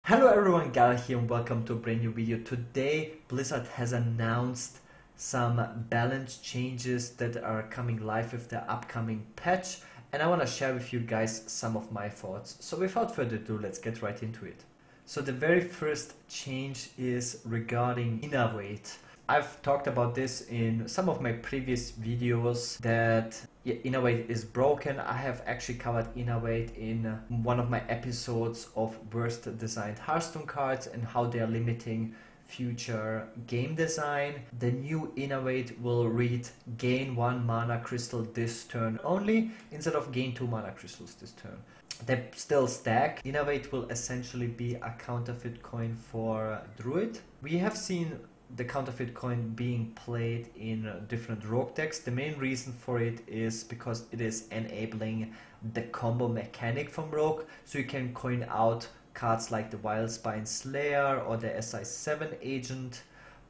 Hello everyone, Gaara here and welcome to a brand new video. Today Blizzard has announced some balance changes that are coming live with the upcoming patch, and I want to share with you guys some of my thoughts. So without further ado, let's get right into it. So the very first change is regarding Innervate. I've talked about this in some of my previous videos that Innervate is broken. I have actually covered Innervate in one of my episodes of worst designed Hearthstone cards and how they are limiting future game design. The new Innervate will read gain 1 mana crystal this turn only instead of gain 2 mana crystals this turn. They still stack. Innervate will essentially be a counterfeit coin for Druid. We have seen the counterfeit coin being played in different rogue decks. The main reason for it is because it is enabling the combo mechanic from rogue, so you can coin out cards like the Wildspine Slayer or the SI7 agent,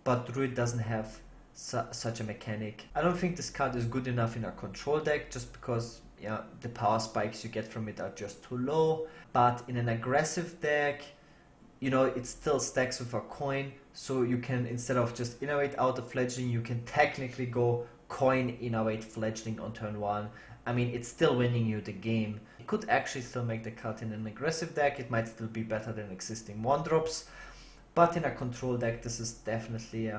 but Druid doesn't have such a mechanic. I don't think this card is good enough in a control deck just because the power spikes you get from it are just too low, but in an aggressive deck, it still stacks with a coin, so you can, instead of just Innervate out the Fledgling, you can technically go coin Innervate Fledgling on turn 1. I mean, it's still winning you the game. You could actually still make the cut in an aggressive deck. It might still be better than existing 1-drops, but in a control deck, this is definitely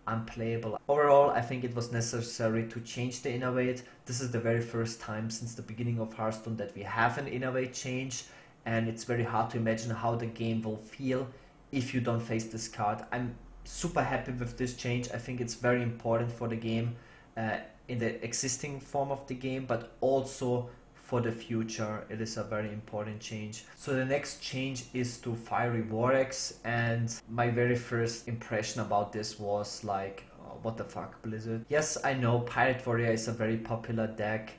unplayable. Overall, I think it was necessary to change the Innervate. This is the very first time since the beginning of Hearthstone that we have an Innervate change, and it's very hard to imagine how the game will feel if you don't face this card. I'm super happy with this change. I think it's very important for the game in the existing form of the game, but also for the future. It is a very important change. So the next change is to Fiery Vortex, and my very first impression about this was like, oh, what the fuck, Blizzard? Yes, I know Pirate Warrior is a very popular deck,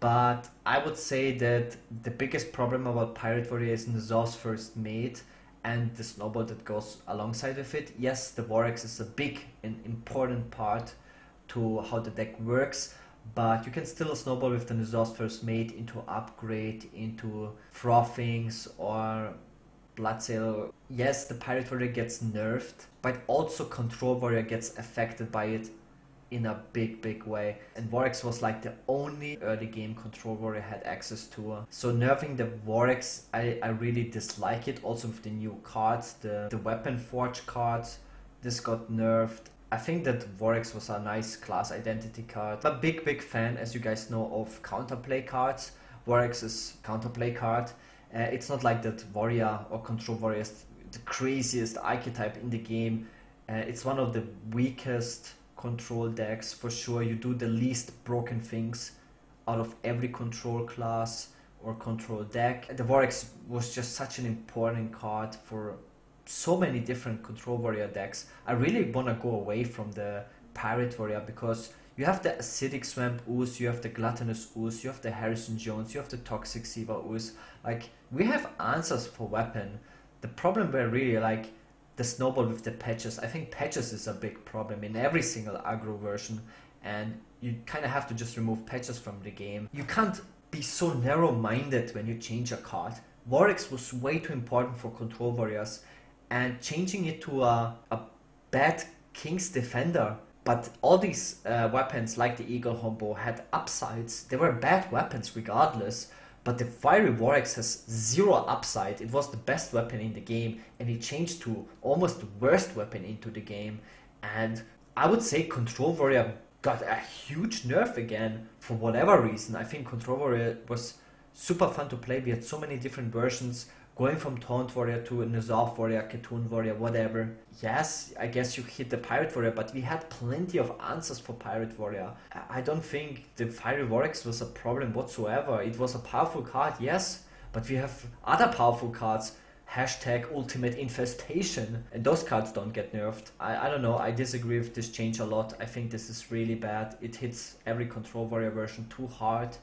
but I would say that the biggest problem about Pirate Warrior is Nizar's first mate and the snowball that goes alongside with it. Yes, the Vortex is a big and important part to how the deck works, but you can still snowball with the Nizar's first mate into upgrade, into Frothings or Bloodsail. Yes, the Pirate Warrior gets nerfed, but also Control Warrior gets affected by it in a big way, and Vortex was like the only early game Control Warrior had access to. So nerfing the Vortex, I really dislike it. Also with the new cards, the Weapon Forge cards, this got nerfed. I think that Vortex was a nice class identity card. I'm a big fan, as you guys know, of counterplay cards. Vortex is counterplay card. It's not like that Warrior or Control Warrior is the craziest archetype in the game. It's one of the weakest control decks for sure. You do the least broken things out of every control class or control deck. The Vortex was just such an important card for so many different Control Warrior decks. I really want to go away from the Pirate Warrior because you have the Acidic Swamp Ooze, you have the Gluttonous Ooze, you have the Harrison Jones, you have the Toxic Seaver Ooze. Like, we have answers for weapon. The problem were really like the snowball with the patches. I think patches is a big problem in every single aggro version, and you kind of have to just remove patches from the game. You can't be so narrow-minded when you change a card. Vortex was way too important for Control Warriors, and changing it to a bad King's Defender, but all these weapons like the Eagle Hombo had upsides. They were bad weapons regardless, but the Fiery Vortex has zero upside. It was the best weapon in the game, and it changed to almost the worst weapon into the game. And I would say Control Warrior got a huge nerf again for whatever reason. I think Control Warrior was super fun to play. We had so many different versions, going from Taunt Warrior to Nizar Warrior, Khatoon Warrior, whatever. Yes, I guess you hit the Pirate Warrior, but we had plenty of answers for Pirate Warrior. I don't think the Fiery Vortex was a problem whatsoever. It was a powerful card, yes, but we have other powerful cards. Hashtag Ultimate Infestation, and those cards don't get nerfed. I don't know, I disagree with this change a lot. I think this is really bad. It hits every Control Warrior version too hard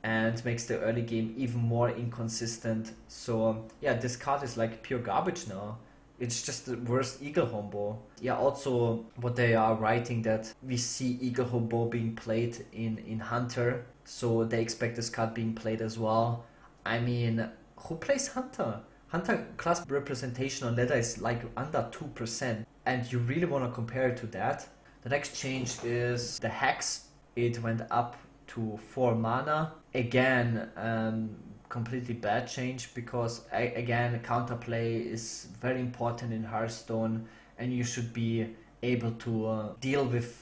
and makes the early game even more inconsistent. So yeah, this card is like pure garbage now. It's just the worst Eagle Hombo. Yeah, also what they are writing that we see Eagle Hombo being played in Hunter, so they expect this card being played as well. I mean, who plays Hunter? Hunter class representation on ladder is like under 2%, and you really want to compare it to that. The next change is the Hex. It went up to 4 mana. Again, completely bad change, because again, counterplay is very important in Hearthstone, and you should be able to deal with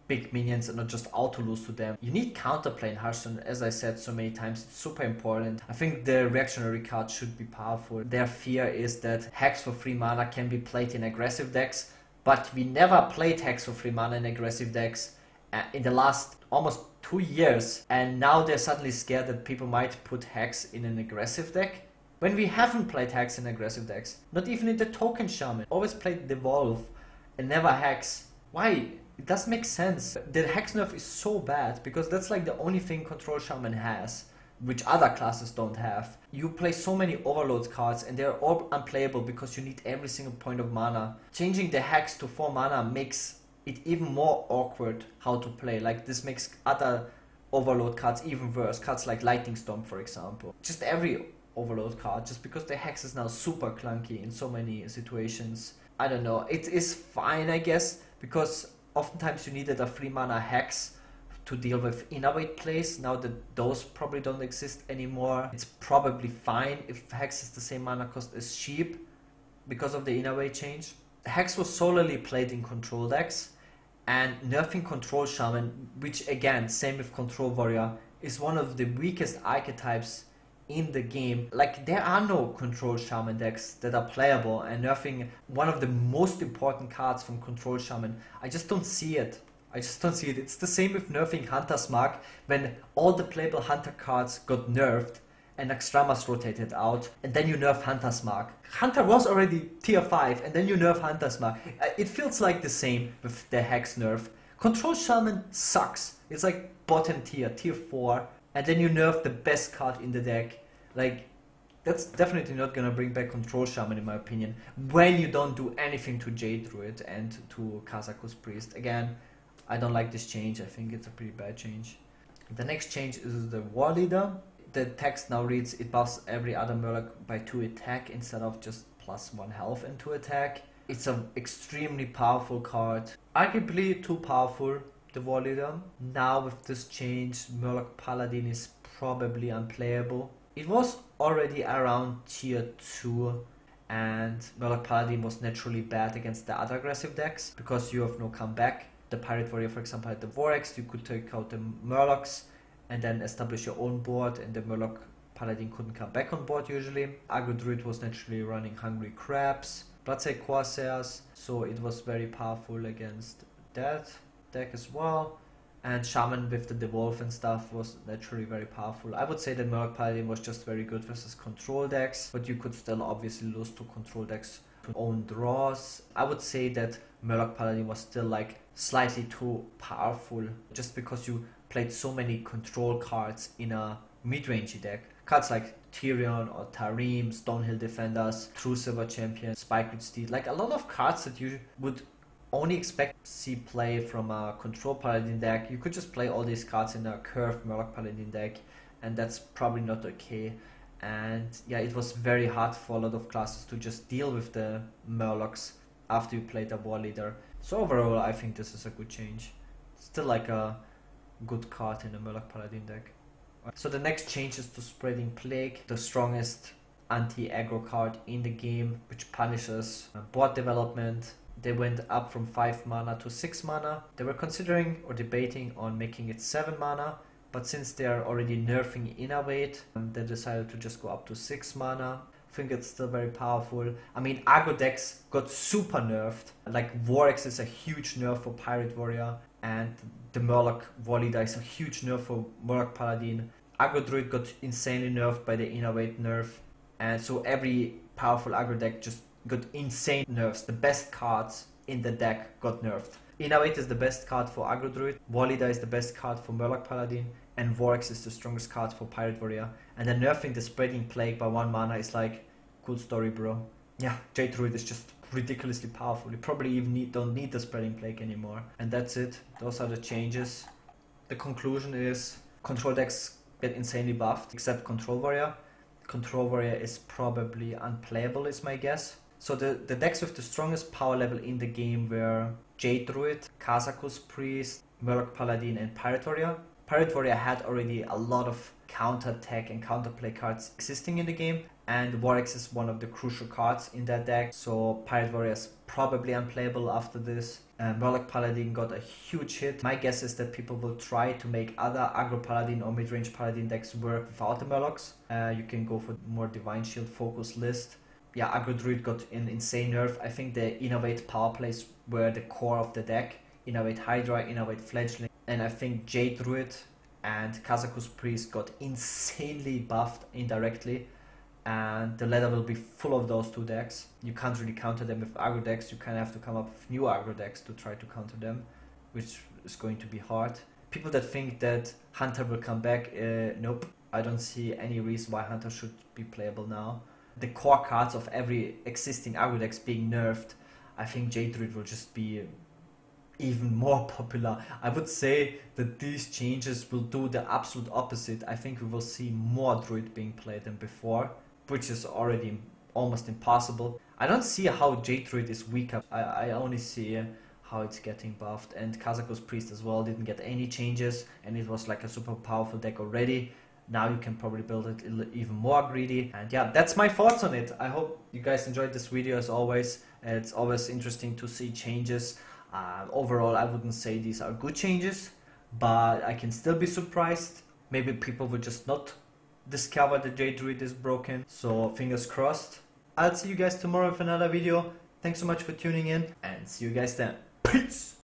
big minions and not just auto lose to them. You need counterplay in Hearthstone, as I said so many times. It's super important. I think the reactionary card should be powerful. Their fear is that Hex for 3 mana can be played in aggressive decks, but we never played Hex for 3 mana in aggressive decks in the last almost 2 years, and now they're suddenly scared that people might put Hex in an aggressive deck, when we haven't played Hex in aggressive decks. Not even in the token shaman. Always played Devolve and never Hex. Why? It doesn't make sense. The Hex nerf is so bad, because that's like the only thing Control Shaman has, which other classes don't have. You play so many Overload cards and they're all unplayable because you need every single point of mana. Changing the Hex to 4 mana makes it even more awkward how to play. Like, this makes other Overload cards even worse. Cards like Lightning Storm, for example. Just every Overload card, just because the Hex is now super clunky in so many situations. I don't know. It is fine, I guess, because oftentimes you needed a 3 mana Hex to deal with Innervate plays. Now that those probably don't exist anymore, it's probably fine if Hex is the same mana cost as Sheep because of the Innervate change. Hex was solely played in control decks, and nerfing Control Shaman, which again, same with Control Warrior, is one of the weakest archetypes in the game. Like, there are no Control Shaman decks that are playable, and nerfing one of the most important cards from Control Shaman, I just don't see it. It's the same with nerfing Hunter's Mark, when all the playable Hunter cards got nerfed and Naxxramas rotated out, and then you nerf Hunter's Mark. Hunter was already tier 5, and then you nerf Hunter's Mark. It feels like the same with the Hex nerf. Control Shaman sucks. It's like bottom tier, tier 4, and then you nerf the best card in the deck. Like, that's definitely not gonna bring back Control Shaman, in my opinion, when you don't do anything to Jade Druid and to Kazakus Priest. Again, I don't like this change. I think it's a pretty bad change. The next change is the Warleader. The text now reads, it buffs every other Murloc by 2 attack instead of just +1 health and 2 attack. It's an extremely powerful card. Arguably too powerful, the Warleader. Now with this change, Murloc Paladin is probably unplayable. It was already around tier 2, and Murloc Paladin was naturally bad against the other aggressive decks because you have no comeback. The Pirate Warrior, for example, had the Vorex. You could take out the Murlocs and then establish your own board, and the Murloc Paladin couldn't come back on board usually. Aggro Druid was naturally running Hungry Crabs, Bloodsail Corsairs, so it was very powerful against that deck as well. And Shaman with the Devolve and stuff was naturally very powerful. I would say that Murloc Paladin was just very good versus control decks, but you could still obviously lose to control decks to own draws. I would say that Murloc Paladin was still like slightly too powerful, just because you played so many control cards in a mid-rangey deck. Cards like Tyrion or Tarim, Stonehill Defenders, True Silver Champion, Spikewood Steed, like a lot of cards that you would only expect to see play from a control Paladin deck. You could just play all these cards in a curved Murloc Paladin deck, and that's probably not okay. And yeah, it was very hard for a lot of classes to just deal with the Murlocs after you played a Warleader. So overall, I think this is a good change. Still like a good card in a Murloc Paladin deck. So the next change is to Spreading Plague, the strongest anti-aggro card in the game, which punishes board development. They went up from 5 mana to 6 mana. They were considering or debating on making it 7 mana, but since they are already nerfing Innervate, they decided to just go up to 6 mana. I think it's still very powerful. I mean, aggro decks got super nerfed. Like, Vorex is a huge nerf for Pirate Warrior, and the Murloc Warleader is a huge nerf for Murloc Paladin. Aggro Druid got insanely nerfed by the Innervate nerf, and so every powerful aggro deck just got insane nerfs. The best cards in the deck got nerfed. Innervate is the best card for Aggro Druid, Warleader is the best card for Murloc Paladin, and Vorex is the strongest card for Pirate Warrior. And then nerfing the Spreading Plague by 1 mana is like, cool story, bro. Yeah, Jade Druid is just ridiculously powerful. You probably even don't need the Spreading Plague anymore. And that's it. Those are the changes. The conclusion is control decks get insanely buffed, except Control Warrior. Control Warrior is probably unplayable is my guess. So the decks with the strongest power level in the game were Jade Druid, Kazakus Priest, Murloc Paladin and Pirate Warrior. Pirate Warrior had already a lot of counter attack and counterplay cards existing in the game, and Warx is one of the crucial cards in that deck, so Pirate Warrior is probably unplayable after this. Murloc Paladin got a huge hit. My guess is that people will try to make other aggro Paladin or mid-range Paladin decks work without the Murlocs. You can go for more Divine Shield focus list. Yeah, aggro Druid got an insane nerf. I think the Innervate power plays were the core of the deck. Innervate Hydra, Innervate Fledgling, and I think Jade Druid and Kazakus Priest got insanely buffed indirectly, and the ladder will be full of those two decks. You can't really counter them with aggro decks, you kind of have to come up with new aggro decks to try to counter them, which is going to be hard. People that think that Hunter will come back, nope. I don't see any reason why Hunter should be playable now. The core cards of every existing aggro decks being nerfed, I think Jade Druid will just be even more popular. I would say that these changes will do the absolute opposite. I think we will see more Druid being played than before, which is already almost impossible. I don't see how Jade Druid is weaker. I only see how it's getting buffed, and Kazakus Priest as well didn't get any changes, and it was like a super powerful deck already. Now you can probably build it even more greedy. And yeah, that's my thoughts on it. I hope you guys enjoyed this video as always. It's always interesting to see changes. Overall, I wouldn't say these are good changes, but I can still be surprised. Maybe people will just not discover that Jade Druid is broken, so fingers crossed. I'll see you guys tomorrow with another video. Thanks so much for tuning in, and see you guys then. Peace!